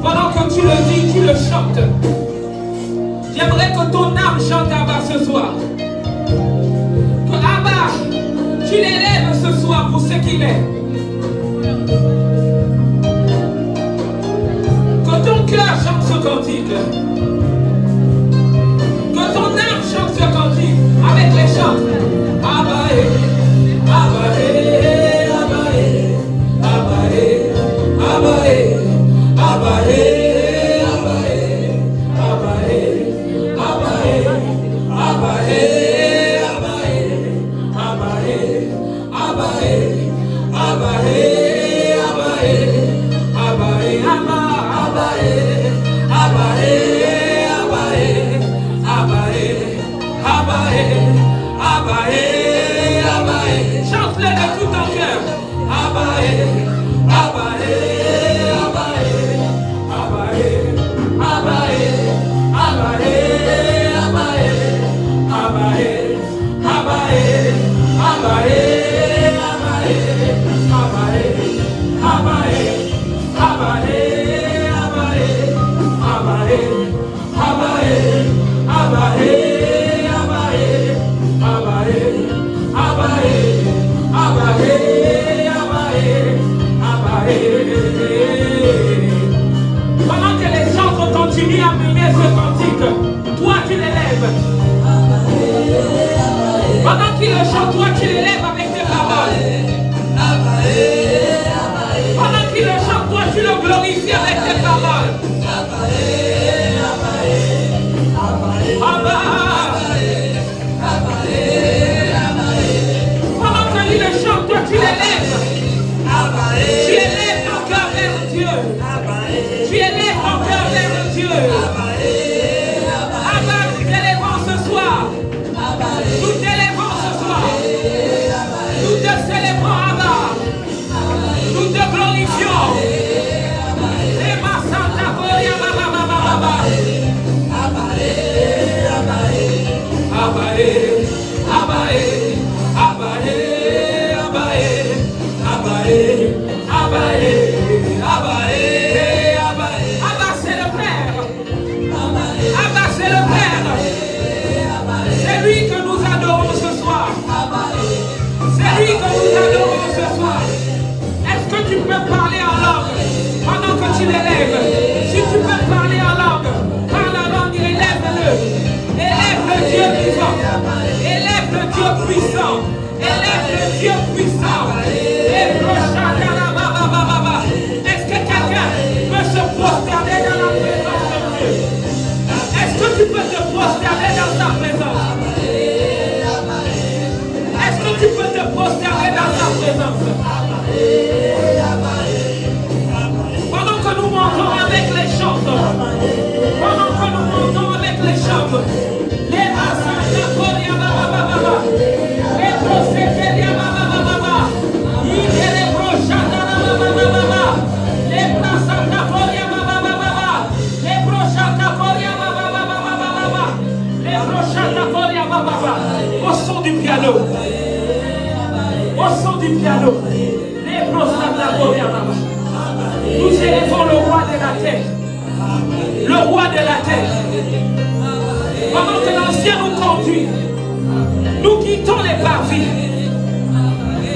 Pendant que tu le dis, tu le chantes. J'aimerais que ton âme chante Abba ce soir. Que Abba, tu l'élèves ce soir pour ce qu'il est. Que ton cœur chante ce cantique. Que ton âme chante ce cantique avec les chants. Abba, Abba, Abba, Abba, Abba, chante-le de tout ton cœur. Pendant que les autres continuent à mener ce cantique, toi tu l'élèves. Pendant qu'il le chante, toi tu l'élèves avec tes paroles. Pendant qu'il le chante, toi tu le glorifies avec tes paroles. Pendant que lui le chante, toi tu l'élèves. Tu élèves ton cœur vers Dieu. Tu élèves ton cœur vers Dieu. Abba, nous t'élèvons ce soir. Nous t'élèvons ce soir. Nous te célébrons, Abba. Nous te glorifions. Et ma santa gloria, Abba. Abba, c'est le Père. Abba, c'est le Père. C'est lui que nous adorons ce soir. C'est lui que nous adorons ce soir. Est-ce que tu peux parler en langue pendant que tu l'élèves? Si tu peux parler en langue, parle en langue, élève-le. Élève le Dieu vivant. Élève le Dieu puissant. Élève le Dieu puissant. Est-ce que quelqu'un peut se prosterner dans la présence de Dieu? Est-ce que tu peux te prosterner dans sa présence? Est-ce que tu peux te prosterner dans sa présence? Pendant que nous montons avec les chants, pendant que nous montons avec les chants, les massages, les procédés, les au son du piano, au son du piano, nous élevons le roi de la terre, le roi de la terre. Pendant que l'ancien nous conduit, nous quittons les parvis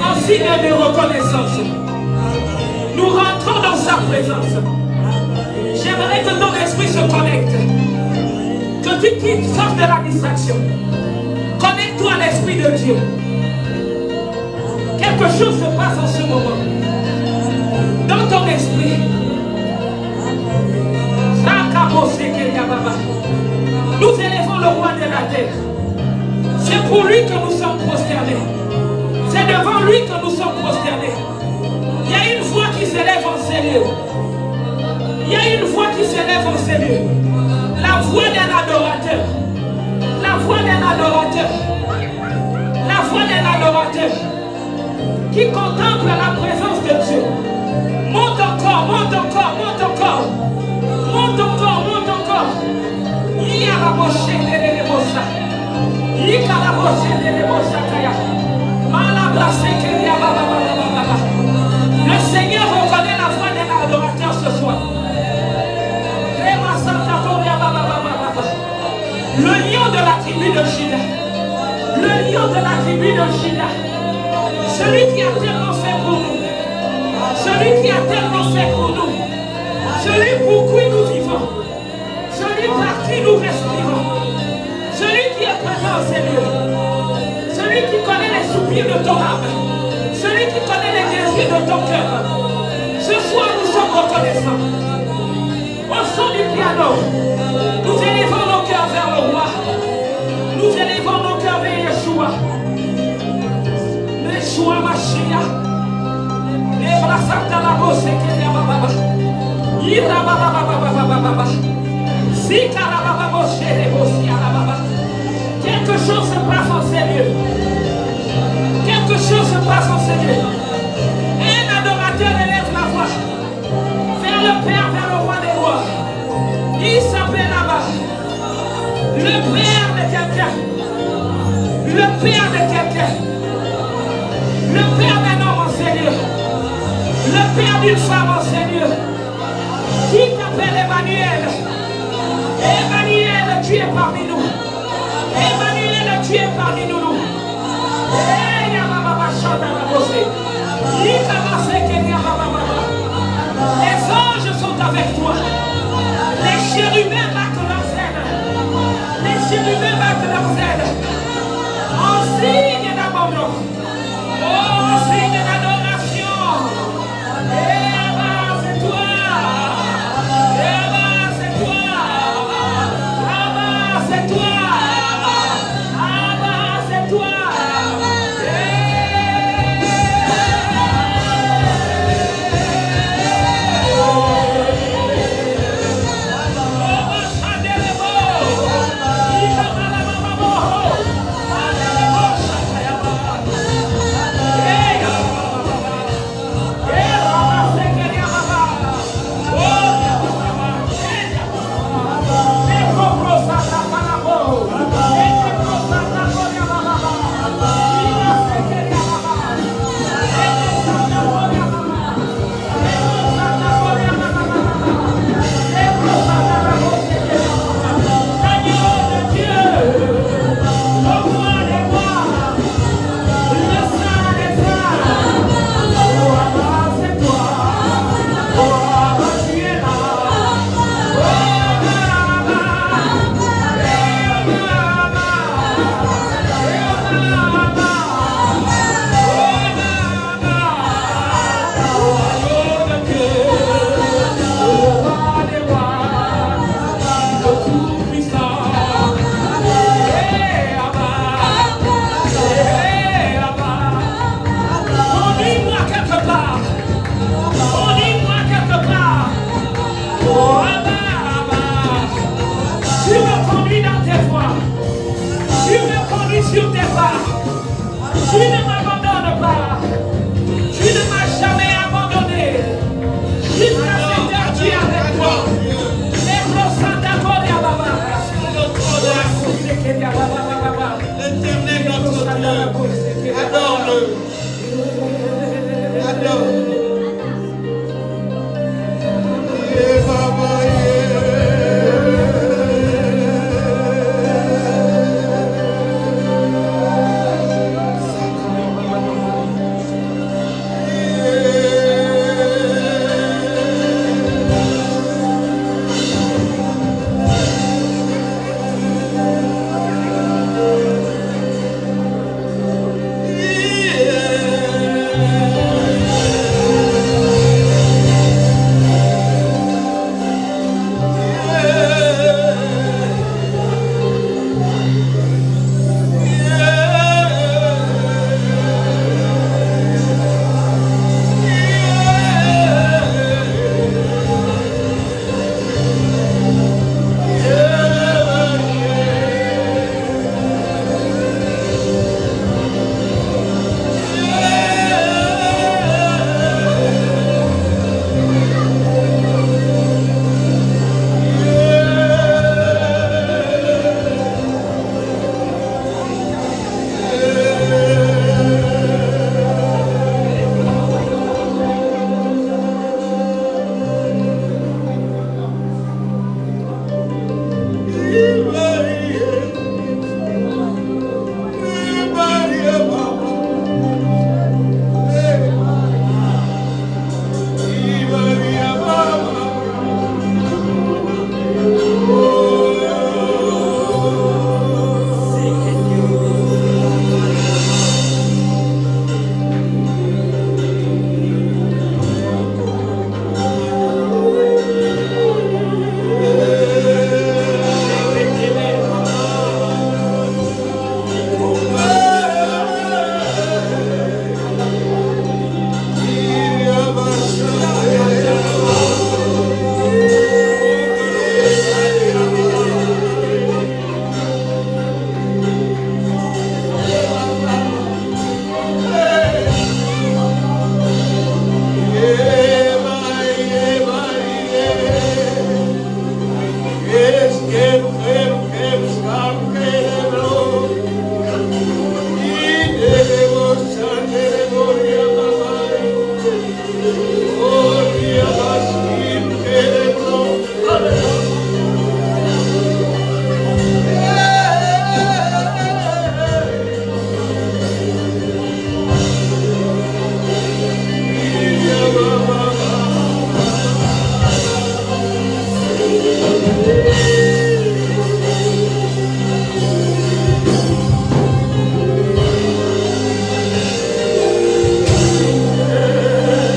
en signe de reconnaissance. Nous rentrons sa présence. J'aimerais que ton esprit se connecte. Que tu quittes, sorte de la distraction. Connecte-toi à l'Esprit de Dieu. Quelque chose se passe en ce moment. Dans ton esprit. Nous élevons le roi de la terre. C'est pour lui que nous sommes prosternés. C'est devant lui que nous sommes prosternés. Il y a une voix qui s'élève en ces lieux. Il y a une voix qui s'élève en ces lieux. La voix d'un adorateur. La voix d'un adorateur. La voix d'un adorateur. Qui contemple la présence de Dieu. Monte encore, monte encore, monte encore. Monte encore, monte encore. Il y a la boche de l'ebosa. Il y a la boche de l'ebosa kaya. Le Seigneur reconnaît la voix d'un adorateur ce soir. Le lion de la tribu de Juda. Le lion de la tribu de Juda. Celui qui a tellement fait pour nous. Celui qui a tellement fait pour nous. Celui pour qui nous vivons. Celui par qui nous respirons. Celui qui est présent en ces lieux. Celui qui connaît les soupirs de ton âme. Celui qui connaît les désirs de ton cœur. Ce soir, nous sommes reconnaissants. Au son du piano, nous élevons nos cœurs vers le roi. Nous élevons nos cœurs vers Yeshua. Yeshua Mashiach. Ebrasata la bosse que ya baba. Ira baba. Sika la baba bosse de bosse ya baba. Quelque chose se passe en ces lieux. Quelque chose se passe en ces lieux. Un adorateur élève la voix vers le Père, vers le roi des rois. Il s'appelle là-bas le Père de quelqu'un. Le Père de quelqu'un. Le Père d'un homme en ces lieux. Le Père d'une femme en ces lieux. Qui t'appelle Emmanuel. Emmanuel, tu es parmi nous. Emmanuel, tu es parmi nous. Les anges sont avec toi. Les chérubins battent leurs ailes. Les chérubins battent leurs ailes. En signe d'abandon. En signe d'adoration. Là-bas, c'est toi. Là-bas, c'est toi. Là-bas, c'est toi. Là-bas, c'est toi.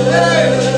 Hey!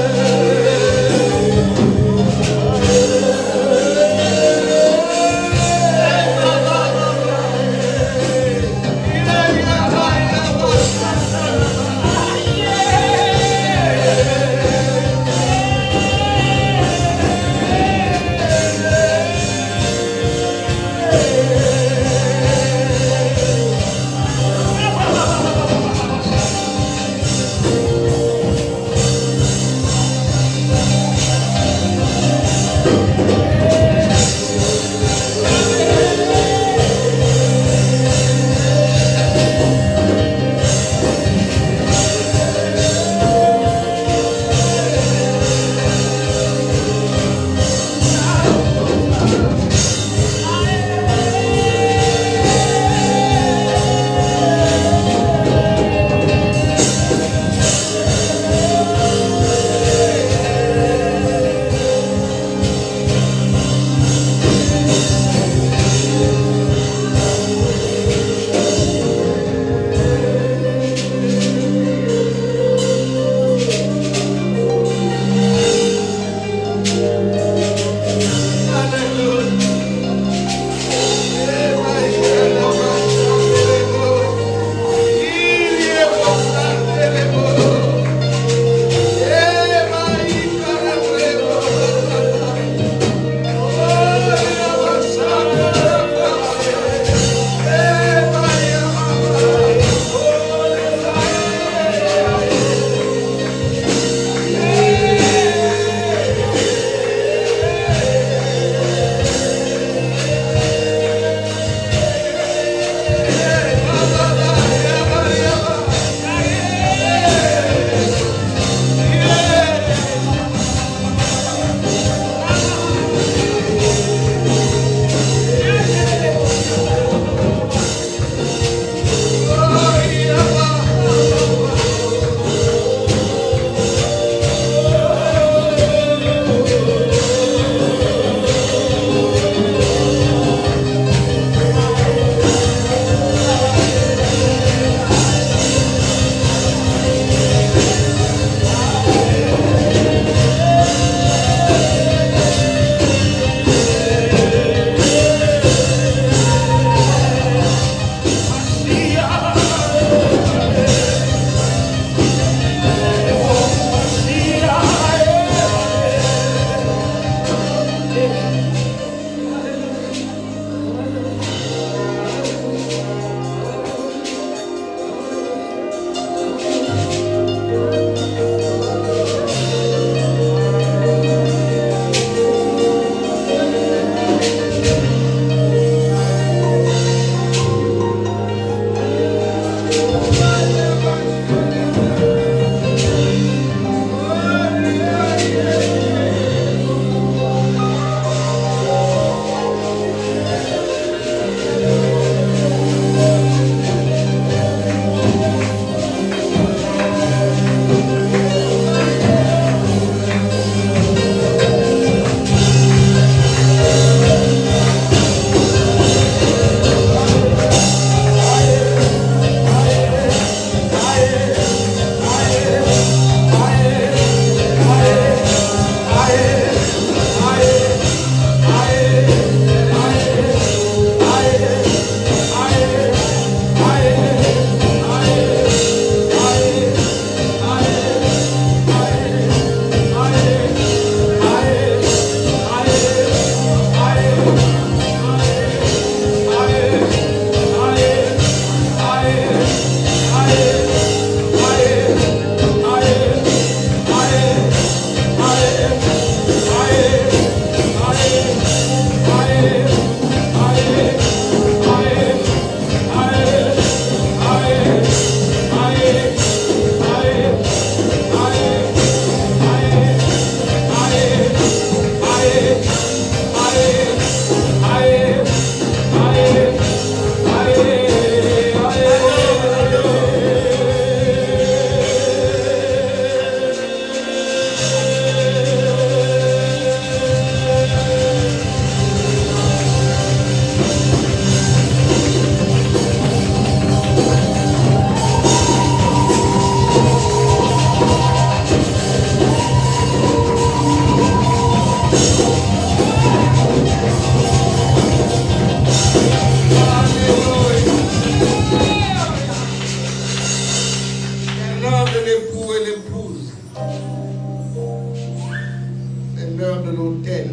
Seigneur de l'autel.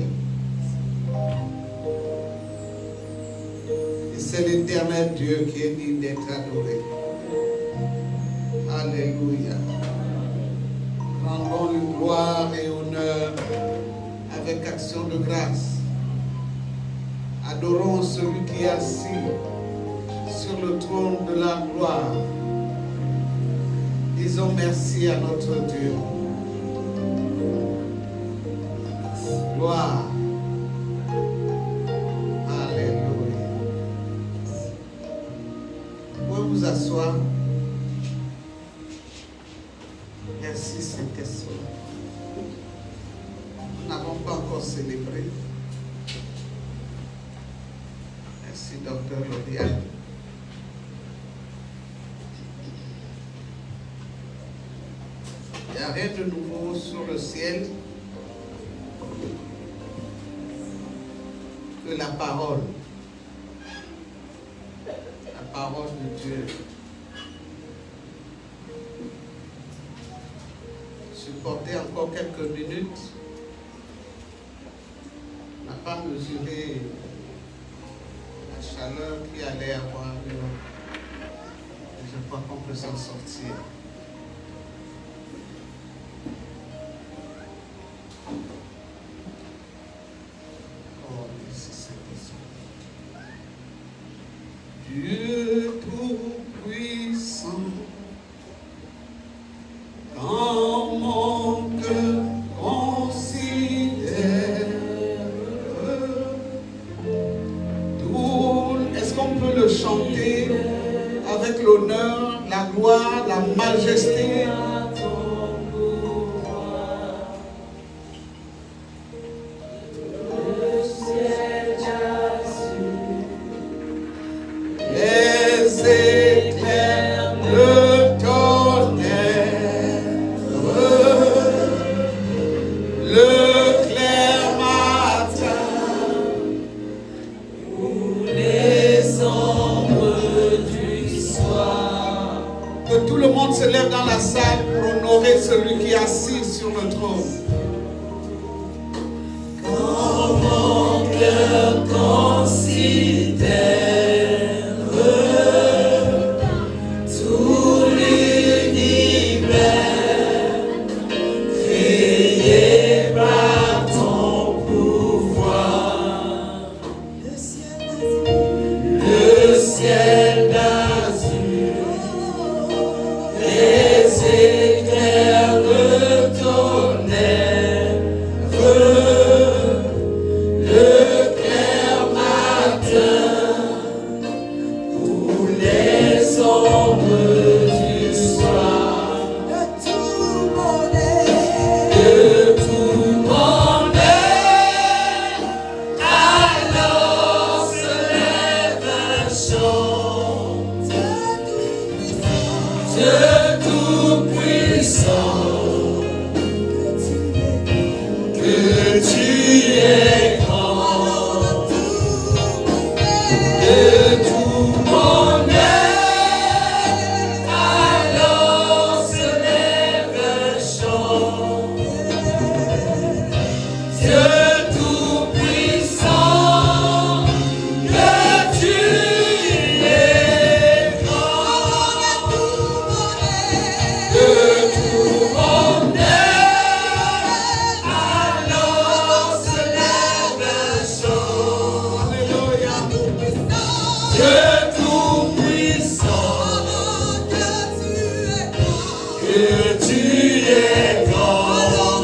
Et c'est l'Éternel Dieu qui est digne d'être adoré. Alléluia. Rendons-lui gloire et honneur avec action de grâce. Adorons celui qui est assis sur le trône de la gloire. Disons merci à notre Dieu. Gloire. Alléluia. Vous pouvez vous asseoir. Merci Saint-Esprit. Nous n'avons pas encore célébré. Merci Docteur Lodial. Il n'y a rien de nouveau sur le ciel que la parole de Dieu. Supporter encore quelques minutes, on n'a pas mesuré la chaleur qui allait avoir lieu. Je crois qu'on peut s'en sortir. Dieu tout-puissant, quand mon cœur considère tout, est-ce qu'on peut le chanter avec l'honneur, la gloire, la majesté? Celui qui est assis sur le trône. Quand mon cœur considère tout l'univers créé par ton pouvoir, le ciel d'azur, les éclairs, le tonnerre, le clair matin, ou les ombres du soir, de tout mon être, alors se lève un chant de tout-puissant, que tu es grand, de tout mon être, alors se lève un chant, Dieu tout-puissant, que tu es grand, de tout mon être, alors se lève un chant. Alléluia. Dieu tout-puissant, que tu es grand,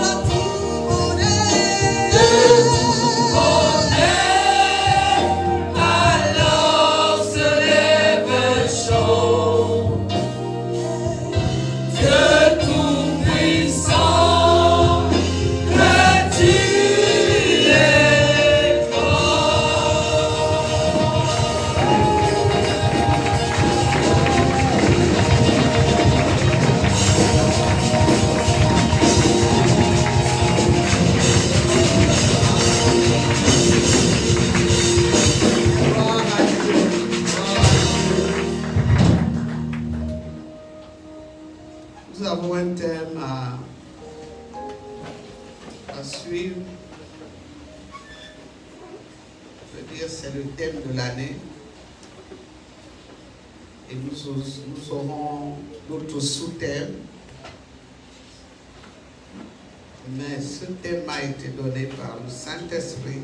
de tout mon être, alors se lève un chant. Dieu tout-puissant, que tu es grand. Gloire à Dieu. Nous avons un thème à suivre. peut dire c'est le thème de l'année. Et nous aurons d'autres sous-thèmes. Mais ce thème a été donné par le Saint-Esprit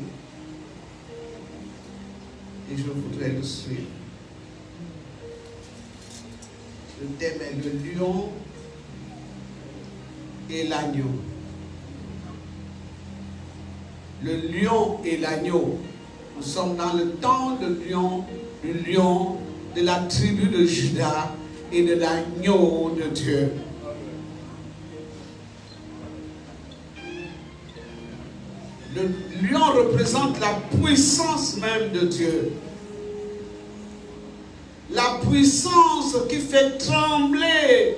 et je voudrais le suivre. Le thème est le lion et l'agneau. Le lion et l'agneau. Nous sommes dans le temps du lion de la tribu de Juda et de l'agneau de Dieu. Le lion représente la puissance même de Dieu. La puissance qui fait trembler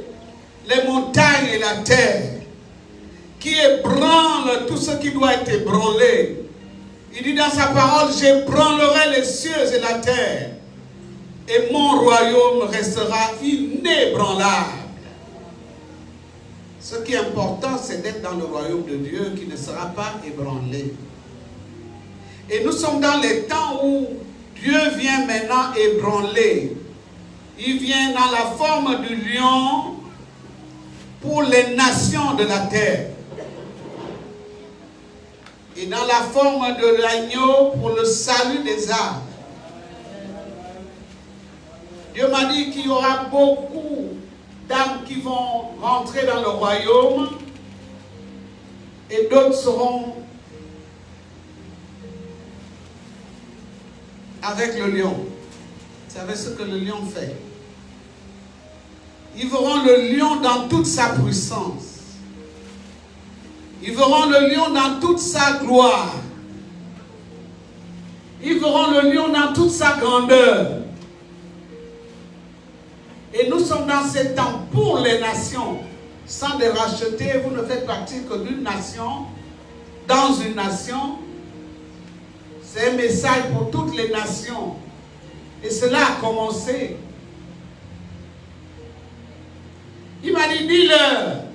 les montagnes et la terre, qui ébranle tout ce qui doit être ébranlé. Il dit dans sa parole, j'ébranlerai les cieux et la terre, et mon royaume restera inébranlable. Ce qui est important, c'est d'être dans le royaume de Dieu qui ne sera pas ébranlé. Et nous sommes dans les temps où Dieu vient maintenant ébranler. Il vient dans la forme du lion pour les nations de la terre. Et dans la forme de l'agneau pour le salut des âmes. Dieu m'a dit qu'il y aura beaucoup d'âmes qui vont rentrer dans le royaume et d'autres seront avec le lion. Vous savez ce que le lion fait? Ils verront le lion dans toute sa puissance. Ils verront le lion dans toute sa gloire. Ils verront le lion dans toute sa grandeur. Et nous sommes dans ces temps pour les nations. Sans les racheter, vous ne faites partie que d'une nation, dans une nation. C'est un message pour toutes les nations. Et cela a commencé. Il m'a dit, dis-leur.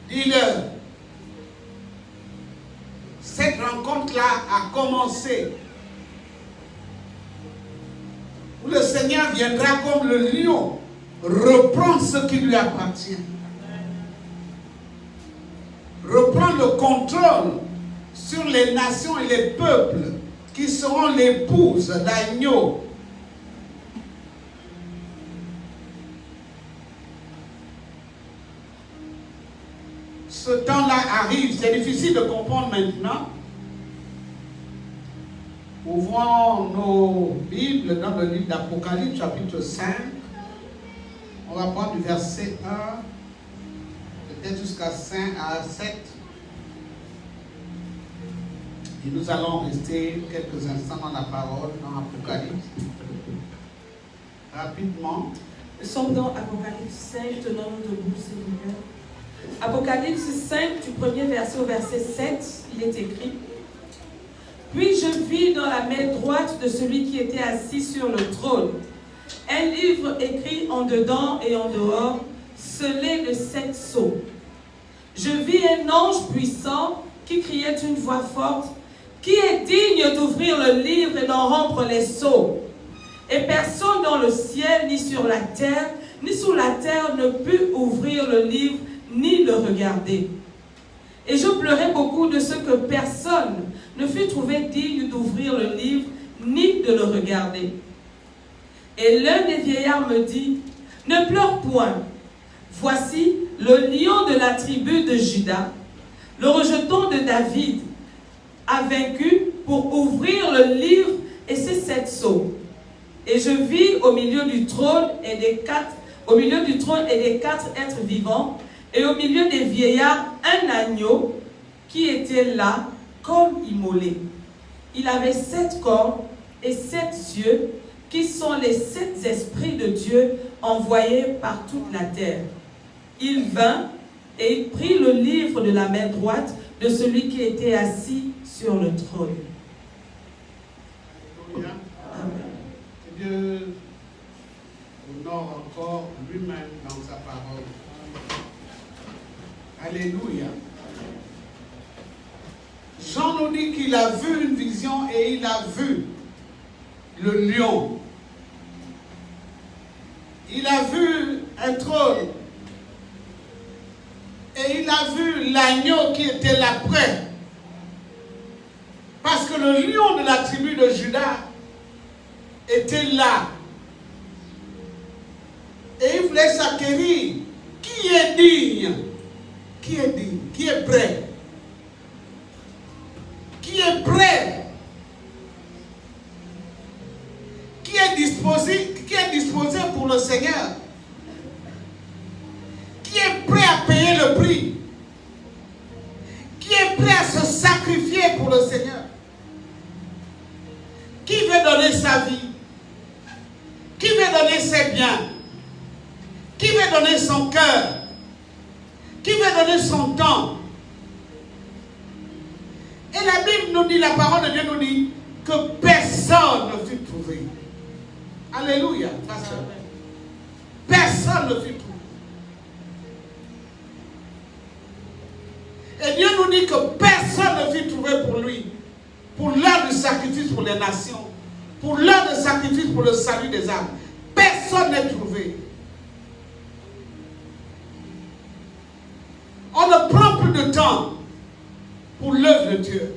Dis-leur. Cette rencontre-là a commencé. Où le Seigneur viendra comme le lion reprendre ce qui lui appartient. Reprendre le contrôle sur les nations et les peuples qui seront l'épouses d'agneau. Ce temps-là arrive, c'est difficile de comprendre maintenant. Ouvrons nos Bibles dans le livre d'Apocalypse, chapitre 5. On va prendre du verset 1, peut-être jusqu'à 5 à 7. Et nous allons rester quelques instants dans la parole, dans Apocalypse. Rapidement. Nous sommes dans Apocalypse 5, tenons-nous debout, Seigneur. Apocalypse 5, du premier verset au verset 7, il est écrit: Puis je vis dans la main droite de celui qui était assis sur le trône un livre écrit en dedans et en dehors, scellé de 7 sceaux. Je vis un ange puissant qui criait d'une voix forte: Qui est digne d'ouvrir le livre et d'en rompre les sceaux? Et personne dans le ciel, ni sur la terre, ni sous la terre ne put ouvrir le livre, ni le regarder. Et je pleurais beaucoup de ce que personne ne fut trouvé digne d'ouvrir le livre, ni de le regarder. Et l'un des vieillards me dit: Ne pleure point. Voici le lion de la tribu de Juda, le rejeton de David, a vaincu pour ouvrir le livre et ses 7 sceaux. Et je vis au milieu du trône et des 4 êtres vivants, et au milieu des vieillards, un agneau qui était là comme immolé. Il avait 7 cornes et 7 yeux, qui sont les 7 esprits de Dieu envoyés par toute la terre. Il vint et il prit le livre de la main droite de celui qui était assis sur le trône. Amen. Que Dieu, au honore encore lui-même dans sa parole. Alléluia. Jean nous dit qu'il a vu une vision et il a vu le lion. Il a vu un trône. Et il a vu l'agneau qui était là près. Parce que le lion de la tribu de Juda était là. Et il voulait s'acquérir. Qui est digne? Qui est digne? Qui est prêt? Qui est prêt? Qui est disposé pour le Seigneur? Qui est prêt à payer le prix? Qui est prêt à se sacrifier pour le Seigneur? Qui veut donner sa vie? Qui veut donner ses biens? Qui veut donner son cœur? Qui veut donner son temps? Et la Bible nous dit, la parole de Dieu nous dit que personne ne fut trouvé. Alléluia, pasteur. Personne ne fut trouvé. Et Dieu nous dit que personne ne fut trouvé pour lui. Pour l'heure du sacrifice pour les nations. Pour l'heure de sacrifice pour le salut des âmes. Personne n'est trouvé. On ne prend plus de temps pour l'œuvre de Dieu.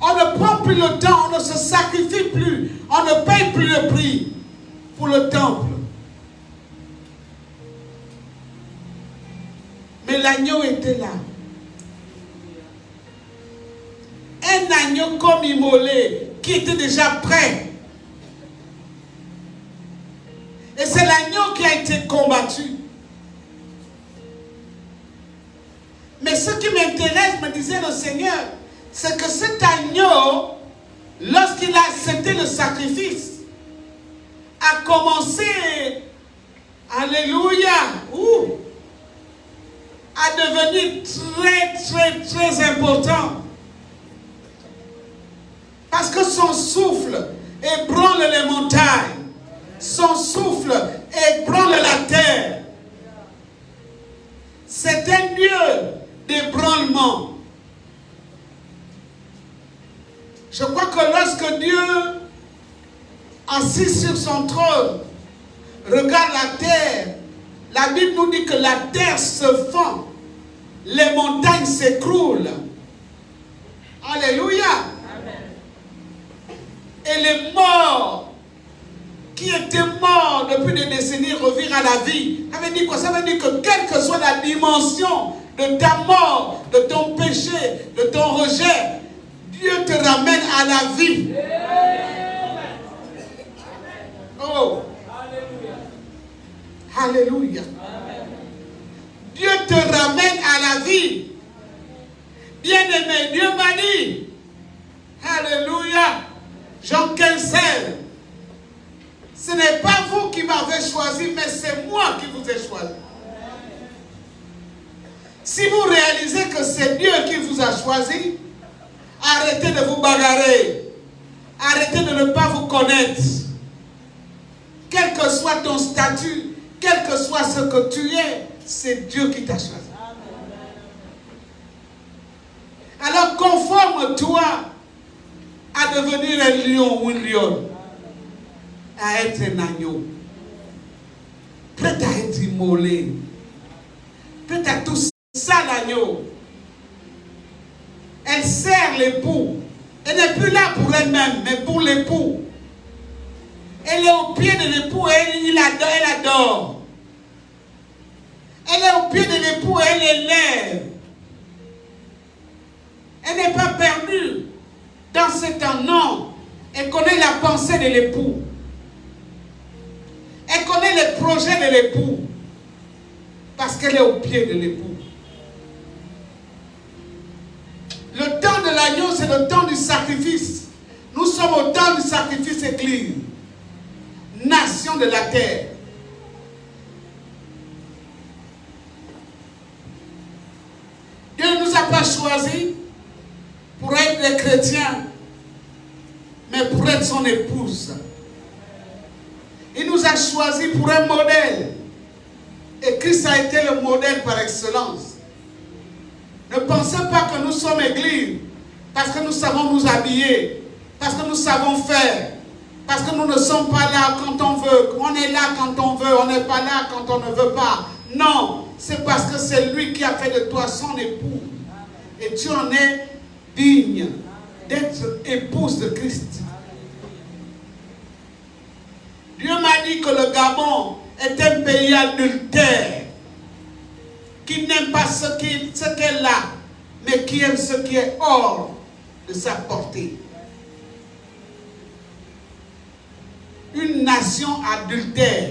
On ne prend plus le temps, on ne se sacrifie plus, on ne paye plus le prix pour le temple. Mais l'agneau était là. Un agneau comme immolé, qui était déjà prêt. Et c'est l'agneau qui a été combattu. Mais ce qui m'intéresse, me disait le Seigneur, c'est que cet agneau, lorsqu'il a accepté le sacrifice, a commencé, alléluia, à devenir très important. Parce que son souffle ébranle les montagnes. Son souffle ébranle la terre. C'est un lieu d'ébranlement. Je crois que lorsque Dieu, assis sur son trône, regarde la terre, la Bible nous dit que la terre se fend, les montagnes s'écroulent. Alléluia. Et les morts qui étaient morts depuis des décennies revirent à la vie. Ça veut dire quoi? Ça veut dire que quelle que soit la dimension de ta mort, de ton péché, de ton rejet, Dieu te ramène à la vie. Oh. Alléluia. Dieu te ramène à la vie. Bien-aimé, Dieu m'a dit, alléluia, Jean 15, ce n'est pas vous qui m'avez choisi, mais c'est moi qui vous ai choisi. Si vous réalisez que c'est Dieu qui vous a choisi, arrêtez de vous bagarrer. Arrêtez de ne pas vous connaître. Quel que soit ton statut, quel que soit ce que tu es, c'est Dieu qui t'a choisi. Alors conforme-toi à devenir un lion ou une lionne, à être un agneau, prêt à être immolé, prêt à tout ça l'agneau. Elle sert l'époux. Elle n'est plus là pour elle-même, mais pour l'époux. Elle est au pied de l'époux et elle adore. Elle est au pied de l'époux et elle élève. Elle n'est pas perdue dans ce temps, non. Elle connaît la pensée de l'époux. Elle connaît les projets de l'époux. Parce qu'elle est au pied de l'époux. Le temps de l'agneau, c'est le temps du sacrifice. Nous sommes au temps du sacrifice église. Nation de la terre. Dieu ne nous a pas choisis pour être des chrétiens, mais pour être son épouse. nous a choisis pour un modèle. Et Christ a été le modèle par excellence. Ne pensez pas que nous sommes église parce que nous savons nous habiller, parce que nous savons faire, parce que nous ne sommes pas là quand on veut. On est là quand on veut, on n'est pas là quand on ne veut pas. Non, c'est parce que c'est lui qui a fait de toi son époux. Et tu en es digne d'être épouse de Christ. Dieu m'a dit que le Gabon est un pays adultère, qui n'aime pas ce qu'elle a, mais qui aime ce qui est hors de sa portée. Une nation adultère.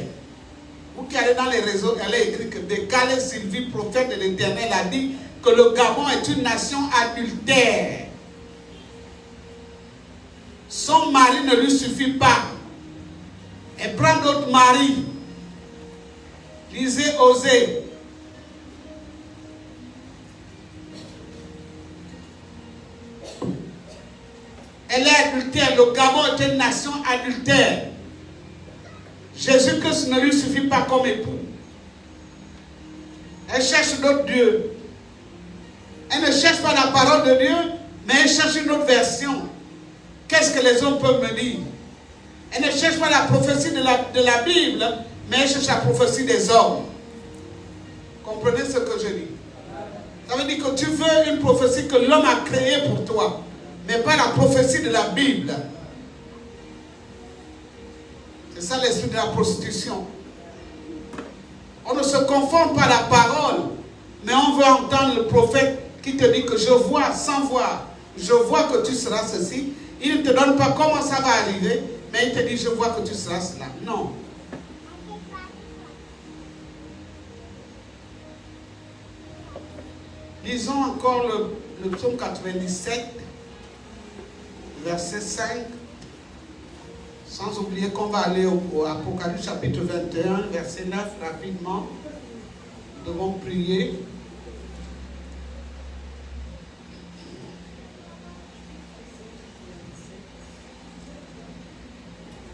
Vous qui allez dans les réseaux, elle a écrit que Décalé Sylvie, prophète de l'Éternel, a dit que le Gabon est une nation adultère. Son mari ne lui suffit pas. Elle prend d'autres maris. Lisez Osée. Elle est adultère. Le Gabon est une nation adultère. Jésus-Christ ne lui suffit pas comme époux. Elle cherche d'autres dieux. Elle ne cherche pas la parole de Dieu, mais elle cherche une autre version. Qu'est-ce que les hommes peuvent me dire? Elle ne cherche pas la prophétie de la Bible, mais elle cherche la prophétie des hommes. Comprenez ce que je dis? Ça veut dire que tu veux une prophétie que l'homme a créée pour toi, mais pas la prophétie de la Bible. C'est ça l'esprit de la prostitution. On ne se conforme pas à la parole, mais on veut entendre le prophète qui te dit que je vois sans voir. Je vois que tu seras ceci. Il ne te donne pas comment ça va arriver, mais il te dit je vois que tu seras cela. Non. Lisons encore le psaume 97, verset 5. Sans oublier qu'on va aller au Apocalypse chapitre 21, verset 9, rapidement. Nous devons prier.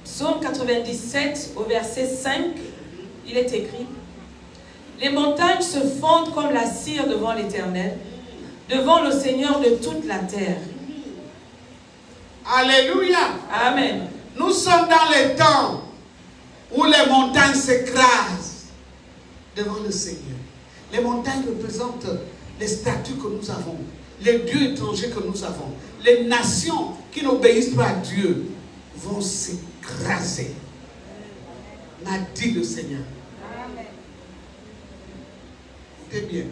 Psaume 97, au verset 5, il est écrit: les montagnes se fondent comme la cire devant l'Éternel, devant le Seigneur de toute la terre. Alléluia. Amen. Nous sommes dans les temps où les montagnes s'écrasent devant le Seigneur. Les montagnes représentent les statues que nous avons, les dieux étrangers que nous avons. Les nations qui n'obéissent pas à Dieu vont s'écraser, m'a dit le Seigneur. Écoutez bien.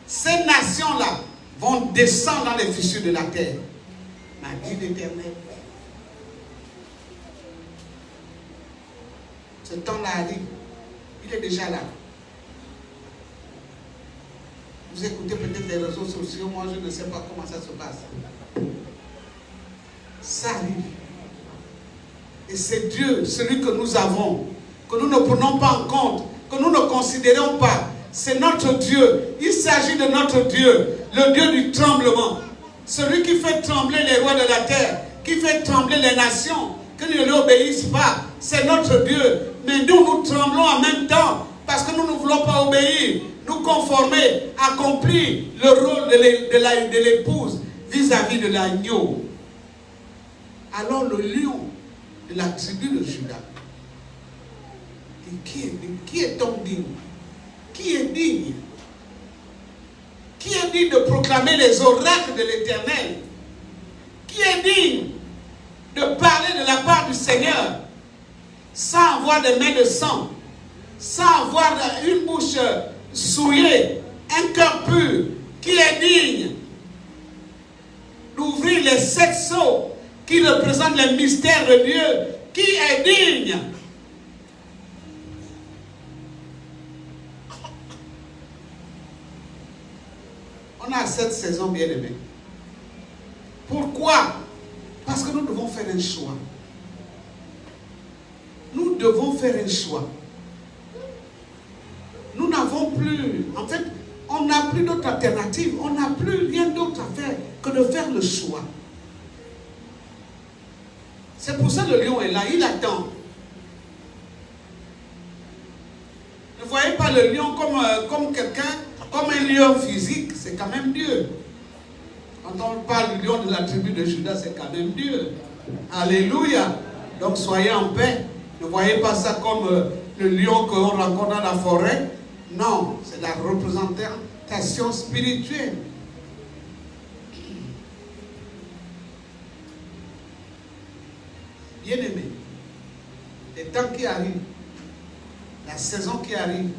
Ces nations-là vont descendre dans les fissures de la terre, m'a dit l'Éternel. Ce temps-là arrive. Il est déjà là. Vous écoutez peut-être les réseaux sociaux, moi je ne sais pas comment ça se passe. Ça arrive. Et c'est Dieu, celui que nous avons, que nous ne prenons pas en compte, que nous ne considérons pas. C'est notre Dieu. Il s'agit de notre Dieu, le Dieu du tremblement. Celui qui fait trembler les rois de la terre, qui fait trembler les nations, qui ne lui obéissent pas. C'est notre Dieu. Mais nous tremblons en même temps parce que nous ne voulons pas obéir, nous conformer, accomplir le rôle de l'épouse vis-à-vis de l'agneau. Alors le lion de la tribu de Juda dit, qui est donc digne? Qui est digne? Qui est digne de proclamer les oracles de l'Éternel? Qui est digne de parler de la part du Seigneur sans avoir des mains de sang, sans avoir une bouche souillée, un cœur pur? Qui est digne d'ouvrir les 7 sceaux qui représentent les mystères de Dieu? Qui est digne? On a cette saison, bien aimée. Pourquoi? Parce que nous devons faire un choix. Nous devons faire un choix. Nous n'avons plus, en fait, on n'a plus d'autre alternative. On n'a plus rien d'autre à faire que de faire le choix. C'est pour ça que le lion est là, il attend. pas le lion comme quelqu'un, comme un lion physique, c'est quand même Dieu. Quand on parle du lion de la tribu de Judas, c'est quand même Dieu. Alléluia. Donc soyez en paix. Ne voyez pas ça comme le lion qu'on rencontre dans la forêt. Non, c'est la représentation spirituelle. Bien-aimés, les temps qui arrivent, la saison qui arrive,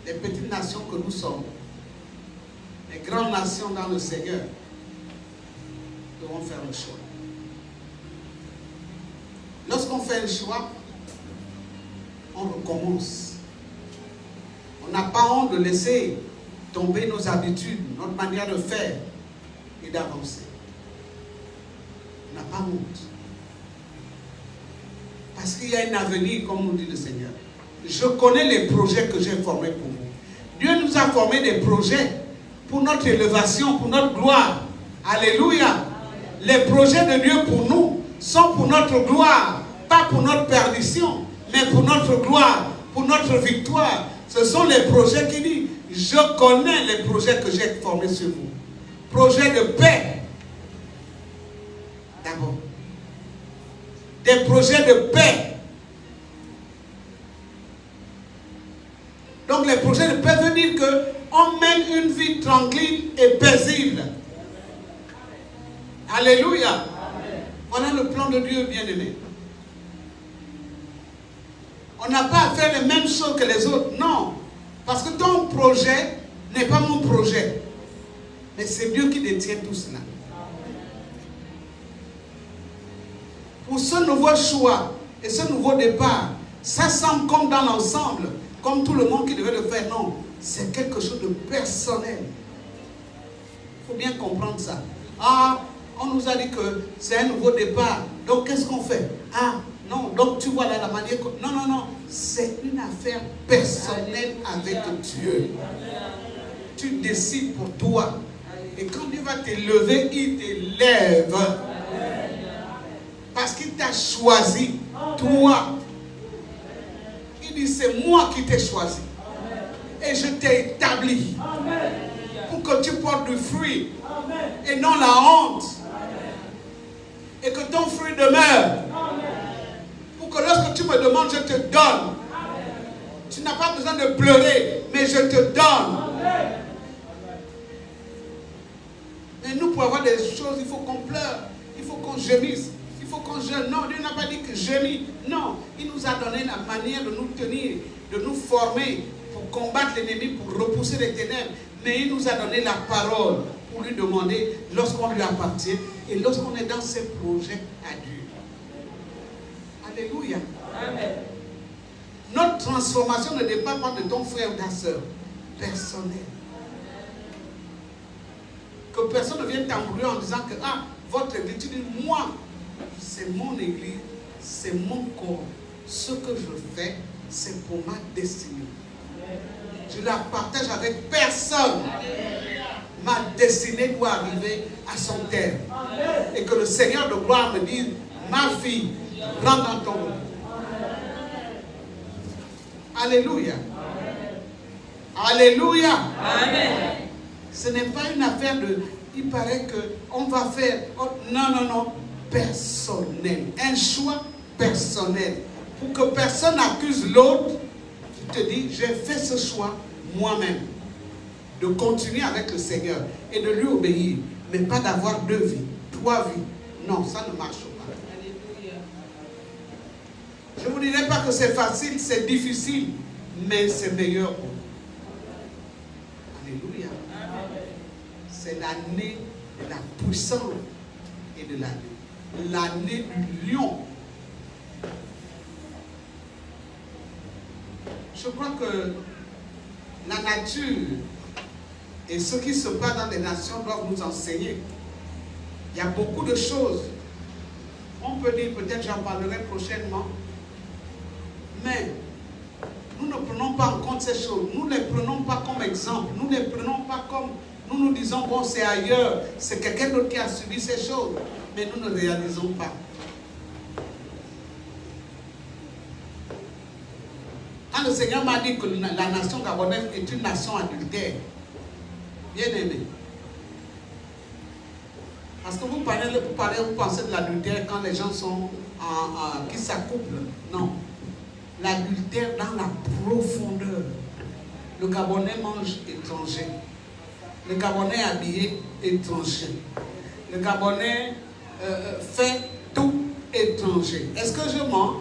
les petites nations que nous sommes, les grandes nations dans le Seigneur, devront faire le choix. Lorsqu'on fait le choix, on recommence. On n'a pas honte de laisser tomber nos habitudes, notre manière de faire et d'avancer. On n'a pas honte. Parce qu'il y a un avenir, comme nous dit le Seigneur. Je connais les projets que j'ai formés pour vous. Dieu nous a formé des projets pour notre élévation, pour notre gloire. Alléluia. Les projets de Dieu pour nous sont pour notre gloire, pas pour notre perdition, mais pour notre gloire, pour notre victoire. Ce sont les projets qui disent, je connais les projets que j'ai formés sur vous. Projets de paix. D'abord. Des projets de paix. Donc les projets de paix veulent dire qu'on mène une vie tranquille et paisible. Alléluia. Amen. Voilà le plan de Dieu, bien-aimé. On n'a pas à faire les mêmes choses que les autres. Non. Parce que ton projet n'est pas mon projet. Mais c'est Dieu qui détient tout cela. Pour ce nouveau choix et ce nouveau départ, ça semble comme dans l'ensemble, comme tout le monde qui devait le faire. Non, c'est quelque chose de personnel. Il faut bien comprendre ça. Ah, on nous a dit que c'est un nouveau départ. Donc, qu'est-ce qu'on fait? Ah, non, donc tu vois là la manière que... Non, non, non. C'est une affaire personnelle avec Dieu. Tu décides pour toi. Et quand Dieu va t'élever, il t'élève. Parce qu'il t'a choisi, toi. Il dit, c'est moi qui t'ai choisi. Et je t'ai établi. Pour que tu portes du fruit. Et non la honte. Et que ton fruit demeure. Pour que lorsque tu me demandes, je te donne. Tu n'as pas besoin de pleurer, mais je te donne. Mais nous, pour avoir des choses, il faut qu'on pleure. Il faut qu'on gémisse. Il faut qu'on jeûne. Non, Dieu n'a pas dit que gémisse. Non, il nous a donné la manière de nous tenir, de nous former, pour combattre l'ennemi, pour repousser les ténèbres. Mais il nous a donné la parole pour lui demander lorsqu'on lui appartient et lorsqu'on est dans ses projets à Dieu. Alléluia. Amen. Notre transformation ne dépend pas de ton frère ou ta soeur. Personnel. Que personne ne vienne t'embrouiller en disant que votre église, tu dis, moi, c'est mon église, c'est mon corps. Ce que je fais, c'est pour ma destinée. Je la partage avec personne. Ma destinée doit arriver à son terme. Et que le Seigneur de gloire me dise, ma fille, rentre dans ton monde. Alléluia. Alléluia. Amen. Ce n'est pas une affaire de, il paraît qu'on va faire, non, non, non, personnel. Un choix personnel. Pour que personne n'accuse l'autre, tu te dis, j'ai fait ce choix moi-même. De continuer avec le Seigneur et de lui obéir. Mais pas d'avoir 2 vies, 3 vies. Non, ça ne marche pas. Alléluia. Je ne vous dirai pas que c'est facile, c'est difficile, mais c'est meilleur pour nous. Alléluia. C'est l'année de la puissance et de l'année. L'année du lion. Je crois que la nature et ce qui se passe dans les nations doivent nous enseigner. Il y a beaucoup de choses. On peut dire, peut-être j'en parlerai prochainement, mais nous ne prenons pas en compte ces choses. Nous ne les prenons pas comme exemple. Nous ne les prenons pas comme... Nous nous disons, bon, c'est ailleurs. C'est quelqu'un d'autre qui a subi ces choses. Mais nous ne réalisons pas. Quand le Seigneur m'a dit que la nation gabonaise est une nation adultère, bien aimé. Parce que vous pensez de l'adultère quand les gens sont qui s'accouplent. Non. L'adultère dans la profondeur. Le Gabonais mange étranger. Le Gabonais est habillé étranger. Le Gabonais fait tout étranger. Est-ce que je mens?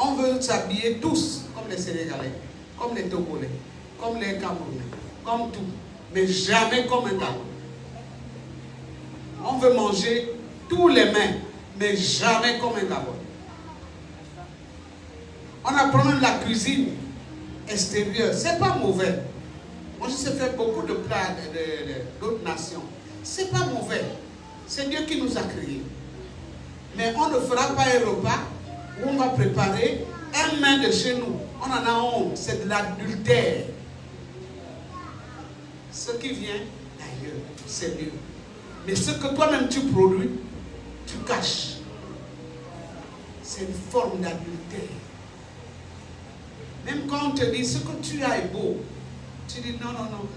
On veut s'habiller tous comme les Sénégalais, comme les Togolais, comme les Camerounais, comme tout, mais jamais comme un Gabonais. On veut manger tous les mains, mais jamais comme un Gabonais. On apprend même la cuisine extérieure. C'est pas mauvais. Moi, je sais faire beaucoup de plats d'autres nations. C'est pas mauvais. C'est Dieu qui nous a créés. Mais on ne fera pas un repas où on va préparer un mets de chez nous. On en a honte. C'est de l'adultère. Ce qui vient d'ailleurs, c'est mieux. Mais ce que toi-même tu produis, tu caches. C'est une forme d'adultère. Même quand on te dit ce que tu as est beau, tu dis non,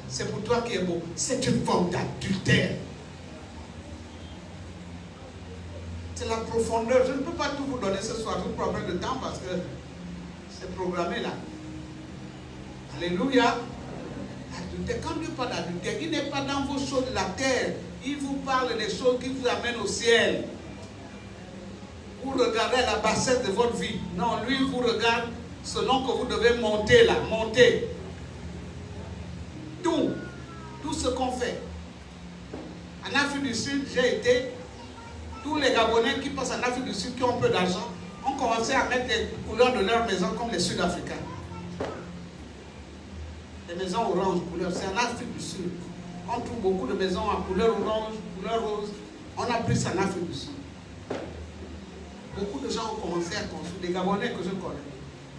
c'est pour toi qui est beau. C'est une forme d'adultère. C'est la profondeur. Je ne peux pas tout vous donner ce soir, je vous prendrai de temps parce que c'est programmé là. Alléluia. L'adultère. Quand Dieu parle d'adultère, il n'est pas dans vos choses de la terre. Il vous parle des choses qui vous amènent au ciel. Vous regardez la bassesse de votre vie. Non, lui vous regarde selon que vous devez monter là, monter. Tout ce qu'on fait. En Afrique du Sud, j'ai été, tous les Gabonais qui passent en Afrique du Sud, qui ont un peu d'argent, ont commencé à mettre les couleurs de leur maison comme les Sud-Africains. Les maisons orange, couleur, c'est en Afrique du Sud. On trouve beaucoup de maisons en couleur orange, couleur rose. On a pris ça en Afrique du Sud. Beaucoup de gens ont commencé à construire, des Gabonais que je connais.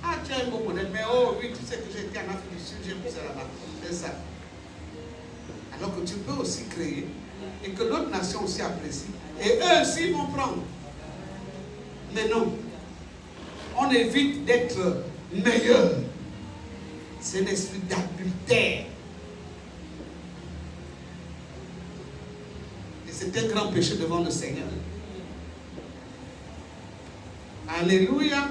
Ah, tu as un beau modèle, mais oh oui, tu sais que j'étais en Afrique du Sud, j'ai poussé là-bas. C'est ça. Alors que tu peux aussi créer et que d'autres nations aussi apprécient. Et eux aussi vont prendre. Mais non, on évite d'être meilleur. C'est l'esprit d'adultère. Et c'est un grand péché devant le Seigneur. Alléluia.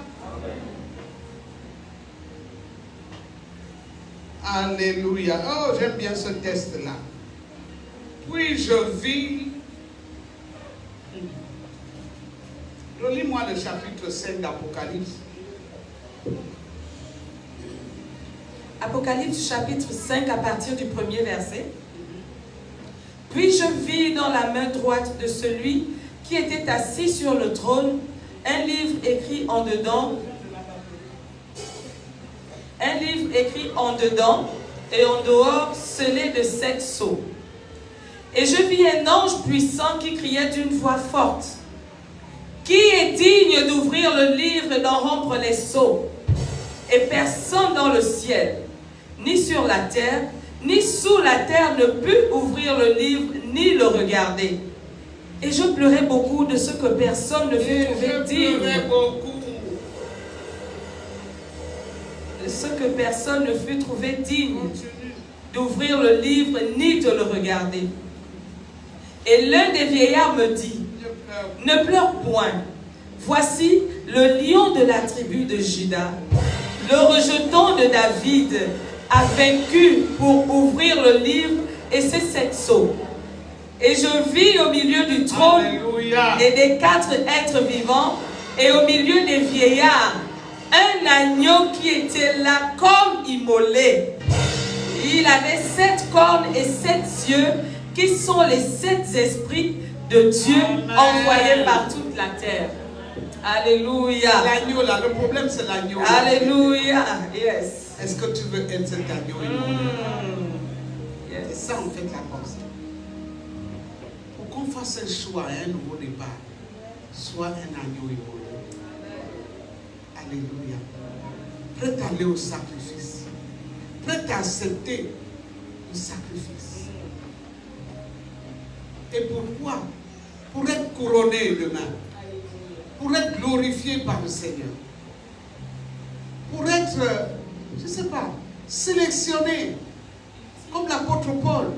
Alléluia. Oh, j'aime bien ce test-là. Puis je vis. Relis-moi le chapitre 5 d'Apocalypse. Apocalypse chapitre 5 à partir du premier verset. Puis je vis dans la main droite de celui qui était assis sur le trône un livre écrit en dedans. Un livre écrit en dedans et en dehors scellé de 7 sceaux. Et je vis un ange puissant qui criait d'une voix forte. Qui est digne d'ouvrir le livre et d'en rompre les sceaux? Et personne dans le ciel, ni sur la terre, ni sous la terre ne put ouvrir le livre, ni le regarder. Et je pleurais beaucoup de ce que personne ne fut trouvé digne. De ce que personne ne fut trouvé digne d'ouvrir le livre, ni de le regarder. Et l'un des vieillards me dit, ne pleure point. Voici le lion de la tribu de Juda, le rejeton de David, a vaincu pour ouvrir le livre et ses 7 sceaux. Et je vis au milieu du trône et des 4 êtres vivants et au milieu des vieillards un agneau qui était là comme immolé. Il avait 7 cornes et 7 yeux qui sont les 7 esprits de Dieu envoyés par toute la terre. Alléluia. L'agneau là, le problème c'est l'agneau. Alléluia. Yes. Est-ce que tu veux être cet agneau? Yes. C'est ça en fait la pensée. Pour qu'on fasse un choix et un nouveau départ, soit un agneau immolé. Alléluia. Prêt à aller au sacrifice. Prêt à accepter le sacrifice. Et pourquoi? Pour être couronné demain. pour être glorifié par le Seigneur. Pour être, je ne sais pas, sélectionné, comme l'apôtre Paul,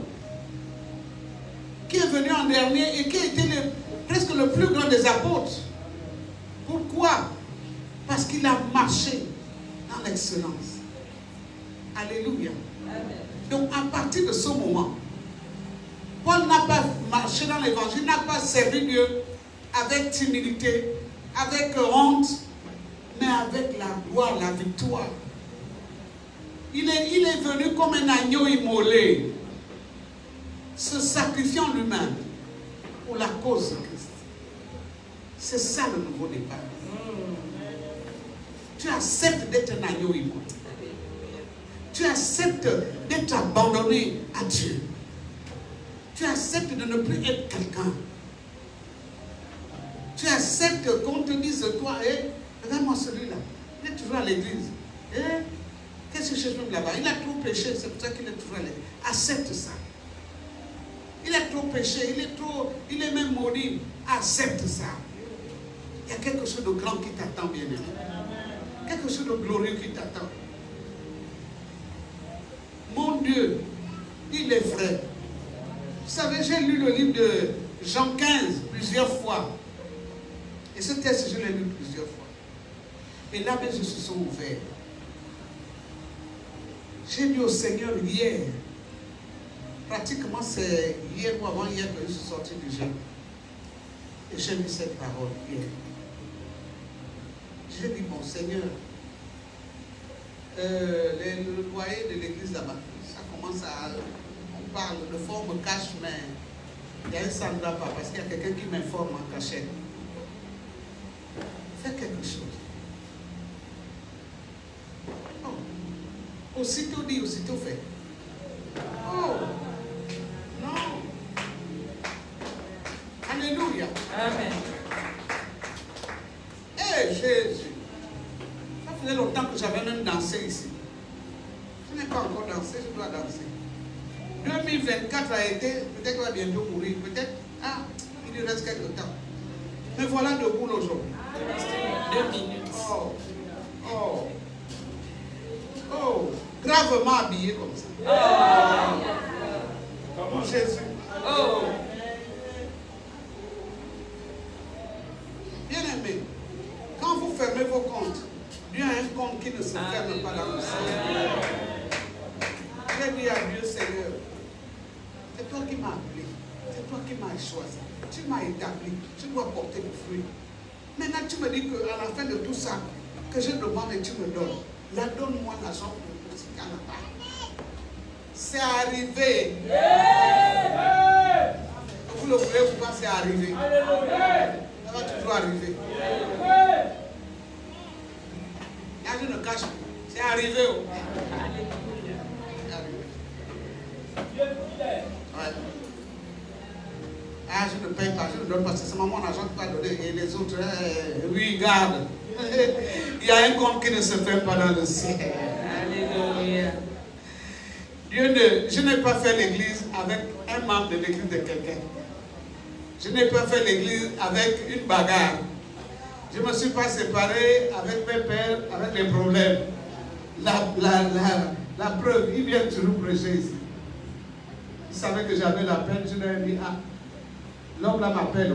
qui est venu en dernier et qui a été presque le plus grand des apôtres. Pourquoi? Parce qu'il a marché dans l'excellence. Alléluia. Amen. Donc à partir de ce moment, Paul n'a pas marché dans l'évangile, n'a pas servi Dieu avec timidité, avec honte, mais avec la gloire, la victoire. Il est venu comme un agneau immolé, se sacrifiant lui-même pour la cause de Christ. C'est ça le nouveau départ. Tu acceptes d'être un agneau immolé. Tu acceptes d'être abandonné à Dieu. Tu acceptes de ne plus être quelqu'un. Tu acceptes qu'on te dise, toi, regarde-moi celui-là, il est toujours à l'église. Qu'est-ce que je fais là-bas? Il a trop péché, c'est pour ça qu'il est toujours à l'église. Accepte ça. Il a trop péché, il est même maudit. Accepte ça. Il y a quelque chose de grand qui t'attend, bien-aimé. Quelque chose de glorieux qui t'attend. Mon Dieu, il est vrai. Vous savez, j'ai lu le livre de Jean 15 plusieurs fois. Et ce texte, je l'ai lu plusieurs fois. Et là, mes yeux se sont ouverts. J'ai dit au Seigneur hier, pratiquement c'est hier ou avant-hier que je suis sorti du jeûne. Et j'ai lu cette parole hier. J'ai dit, bon Seigneur, le loyer de l'église là-bas, ça commence à... On parle, le fort me cache, mais il y a un sandra pas, parce qu'il y a quelqu'un qui m'informe en cachette. Fais quelque chose. Oh. Aussitôt dit, aussitôt fait. Oh. Non. Alléluia. Amen. Jésus. Ça faisait longtemps que j'avais même dansé ici. Je n'ai pas encore dansé, je dois danser. 2024 a été, peut-être qu'on va bientôt mourir, peut-être, il lui reste quelque temps. Mais voilà debout aujourd'hui. 2 minutes. Oh, gravement habillé comme ça. Comme Jésus. Bien aimé, quand vous fermez vos comptes, Dieu a un compte qui ne se ferme pas dans le ciel. J'ai dit à Dieu, Seigneur, c'est toi qui m'as appelé, c'est toi qui m'as choisi, tu m'as établi, tu dois porter le fruit. Maintenant, tu me dis qu'à la fin de tout ça, que je demande et tu me donnes, là, donne-moi l'argent pour le petit là-bas. C'est arrivé. Vous le voulez ou pas, c'est arrivé. Ça va toujours arriver. Là, je ne cache pas. C'est arrivé. Ouais. Je ne paye pas, je ne donne pas, c'est seulement mon argent qui va donner. Et les autres, oui, garde. Il y a un compte qui ne se fait pas dans le ciel. Alléluia. Je n'ai pas fait l'église avec un membre de l'église de quelqu'un. Je n'ai pas fait l'église avec une bagarre. Je ne me suis pas séparé avec mes pères, avec les problèmes. La preuve, il vient toujours prêcher ici. Il savait que j'avais la peine, je lui ai dit, l'homme là m'appelle.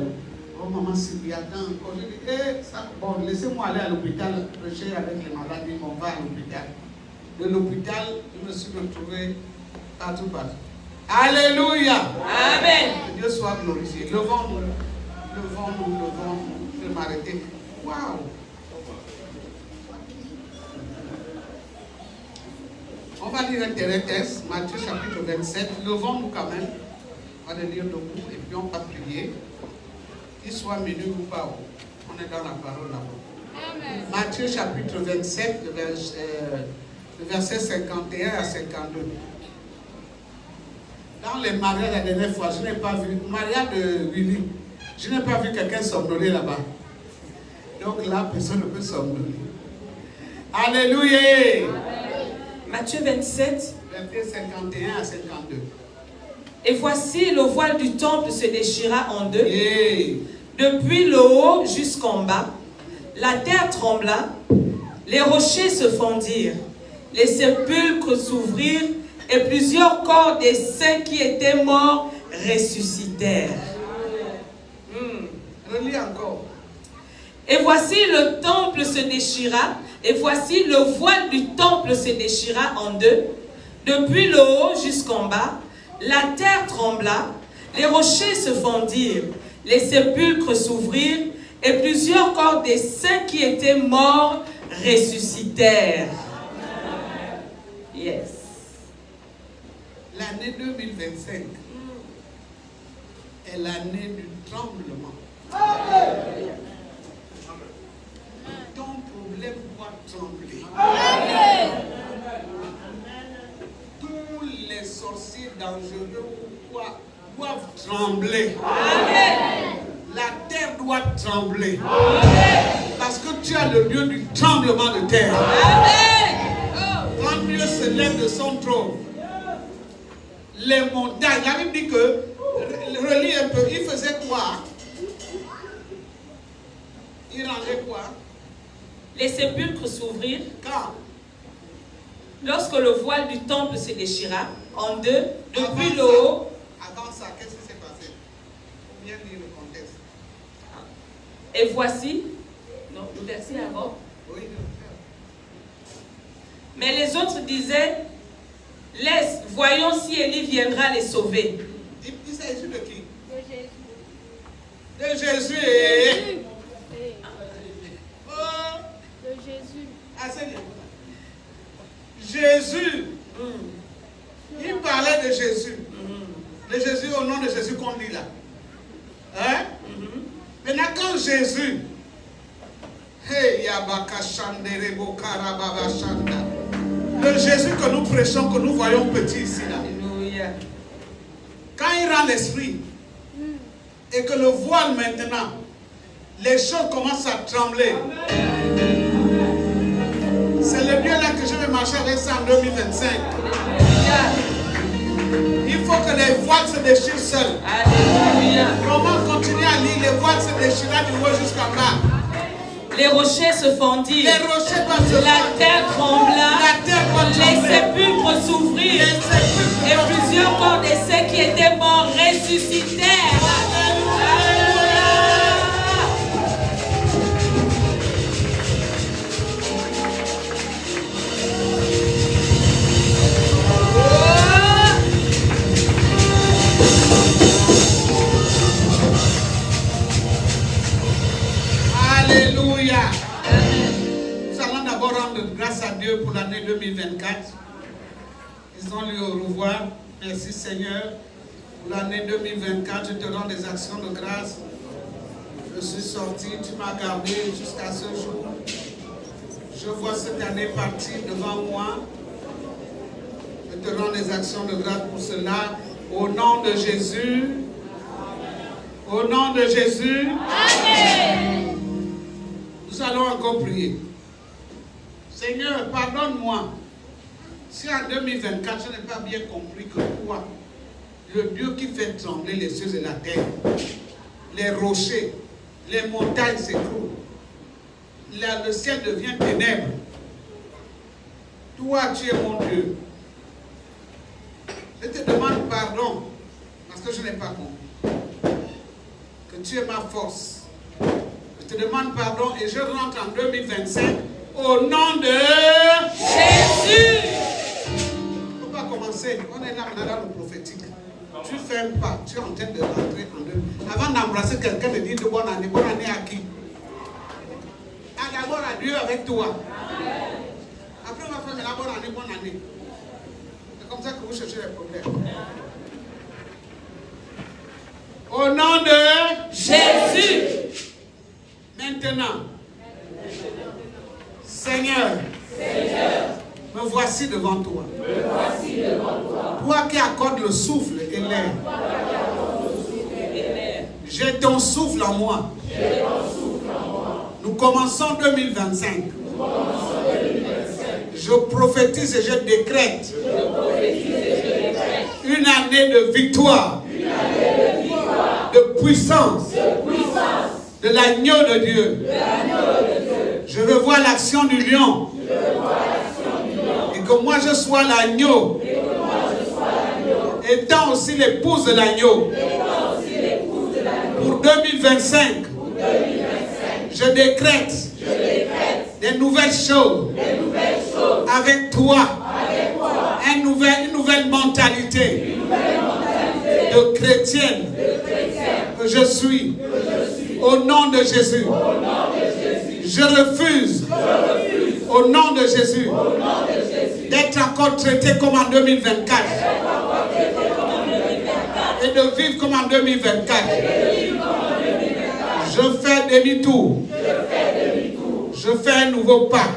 Oh maman Sylvie, attends encore. Je dis, bon, laissez-moi aller à l'hôpital, prêcher avec les malades, on va à l'hôpital. De l'hôpital, je me suis retrouvé partout. Alléluia. Amen. Que Dieu soit glorifié. Levons-nous. Je vais m'arrêter. Waouh. On va lire un dernier texte, Matthieu chapitre 27. Levons-nous quand même. On va le lire debout et puis on va prier. Qu'il soit minuit ou pas, on est dans la parole là-bas. Matthieu chapitre 27, le verset 51 à 52. Dans les mariages la dernière fois, je n'ai pas vu, mariage de Willy, je n'ai pas vu quelqu'un somnoler là-bas. Donc là, personne ne peut somnoler. Alléluia. Matthieu 27. Verset 51 à 52. Et voici, le voile du temple se déchira en deux, Yeah. depuis le haut jusqu'en bas, La terre trembla, les rochers se fendirent, les sépulcres s'ouvrirent et plusieurs corps des saints qui étaient morts ressuscitèrent. Relis encore. Et voici le temple se déchira, et voici le voile du temple se déchira en deux, depuis le haut jusqu'en bas. La terre trembla, les rochers se fendirent, les sépulcres s'ouvrirent, et plusieurs corps des saints qui étaient morts ressuscitèrent. Yes. L'année 2025 est l'année du tremblement. Ton problème doit trembler. Tous les sorciers dangereux doivent trembler. La terre doit trembler. Parce que tu as le lieu du tremblement de terre. Quand Dieu se lève de son trône, les montagnes, la Bible dit que, relis un peu, il faisait quoi? Il rendait quoi? Les sépulcres s'ouvrirent. Quand? Lorsque le voile du temple se déchira en deux, depuis le Avant ça, haut. Avant ça, qu'est-ce qui s'est passé? Bien lire le contexte. Et voici, non, le verset avant. Oui, Mais les autres disaient, laisse, voyons si Élie viendra les sauver. il s'agit de qui? De Jésus. De Jésus. Oh, De Jésus. assez bien. Jésus. Il parlait de Jésus. De Jésus au nom de Jésus qu'on dit là. Hein? Maintenant quand Jésus, le Jésus que nous prêchons, que nous voyons petit ici là. Alléluia. Quand il rend l'esprit et que le voile maintenant, les choses commencent à trembler. C'est le Dieu là que je vais marcher avec ça en 2025. Il faut que les voiles se déchirent seuls. Alléluia. Comment continuer à lire? Les voiles se déchirent du haut jusqu'en bas. Les rochers se fendirent. Les rochers doivent se La fendre. terre trembla. La terre doit Les trembler. sépulcres s'ouvrirent. Les sépulcres Et doivent plusieurs corps des saints qui étaient morts ressuscitèrent. Alléluia. Alléluia. Nous allons d'abord rendre grâce à Dieu pour l'année 2024. Disons-lui au revoir. Merci Seigneur. Pour l'année 2024, je te rends des actions de grâce. Je suis sorti, tu m'as gardé jusqu'à ce jour. Je vois cette année partir devant moi. Je te rends des actions de grâce pour cela. Au nom de Jésus. Au nom de Jésus. Amen. Nous allons encore prier. Seigneur, pardonne-moi. Si en 2024, je n'ai pas bien compris que toi, le Dieu qui fait trembler les cieux et la terre, les rochers, les montagnes s'écroulent, le ciel devient ténèbres. Toi, tu es mon Dieu. Je te demande pardon parce que je n'ai pas compris. Que tu es ma force. Je te demande pardon et je rentre en 2025 au nom de Jésus. Il ne faut pas commencer. On est là, on est dans le prophétique. Tu fais un pas, tu es en train de rentrer en deux. Avant d'embrasser quelqu'un, de dire de bonne année à qui? Ah, d'abord à Dieu avec toi. Après, on va faire la bonne année. C'est comme ça que vous cherchez les problèmes. Au nom de Jésus. Maintenant, Seigneur, me voici devant toi. Toi qui accordes le souffle et l'air. J'ai ton souffle en moi. Nous commençons 2025. Je prophétise et je décrète une année de victoire, de puissance, de l'agneau de Dieu. Je veux voir l'action du lion. Et que moi je sois l'agneau. Étant aussi l'épouse de l'agneau. Pour 2025, je décrète des nouvelles choses avec toi. Une nouvelle mentalité de chrétienne que je suis. Au nom de Jésus. Je refuse au nom de Jésus d'être encore traité comme en 2024 et de vivre comme en 2024. Je fais demi-tour. Je fais un nouveau pas.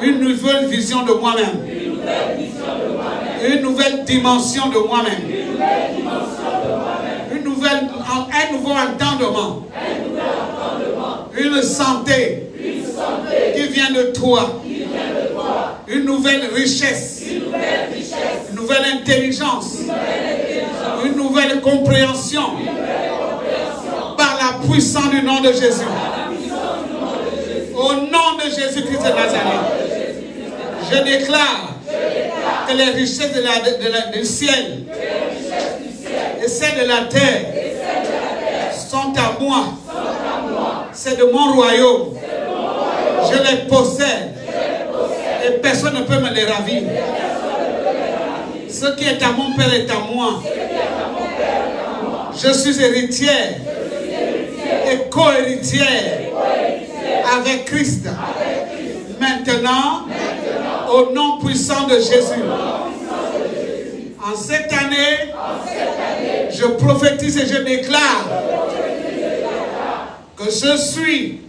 Une nouvelle vision de moi-même. Une nouvelle dimension de moi-même. Un nouveau entendement. Une santé qui vient de toi. Une nouvelle richesse. Une nouvelle intelligence. Une nouvelle compréhension. Par la puissance du nom de Jésus. Au nom de Jésus-Christ de Nazareth. Je déclare que les richesses du ciel et celles de la terre sont à moi. C'est de mon royaume. Je les possède. Et personne ne peut me les ravir. Ce qui est à mon Père est à moi. Je suis héritière et co-héritière avec Christ. Maintenant, au nom puissant de Jésus. En cette année, je prophétise et je déclare que je suis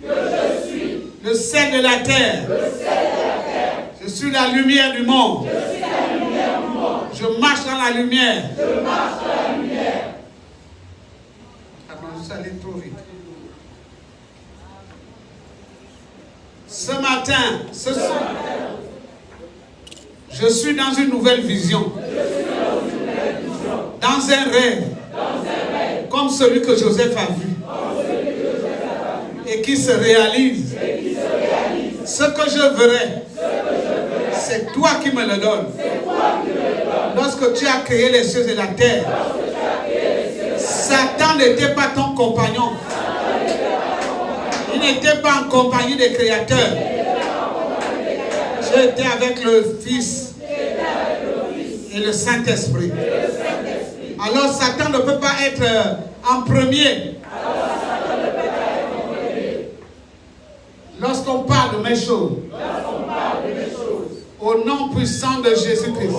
le sel de la terre. Je suis la lumière du monde. Je marche dans la lumière. Attends, je suis allé trop vite. Ce matin, ce soir, je suis dans une nouvelle vision. Dans un rêve. Comme celui que Joseph a vu. Et qui se réalise. Ce que je verrai, c'est toi qui me le donnes. Lorsque tu as créé les cieux et la terre, Satan n'était pas ton compagnon. Il n'était pas en compagnie des créateurs. Tu étais avec le Fils et le Saint-Esprit. Alors Satan ne peut pas être en premier. Lorsqu'on parle de mes choses, au nom puissant de Jésus-Christ.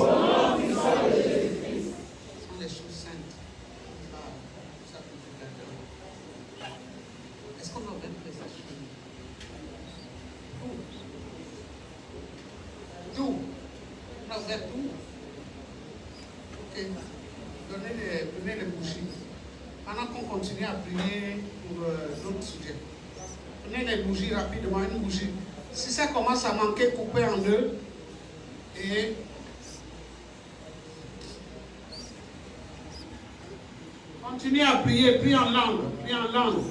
Tout. On a ouvert tout. Ok. Donnez les bougies. Pendant qu'on continue à prier pour d'autres sujets. Prenez les bougies rapidement, une bougie. Si ça commence à manquer, coupez en deux. Et continuez à prier, priez en langue, priez en langue.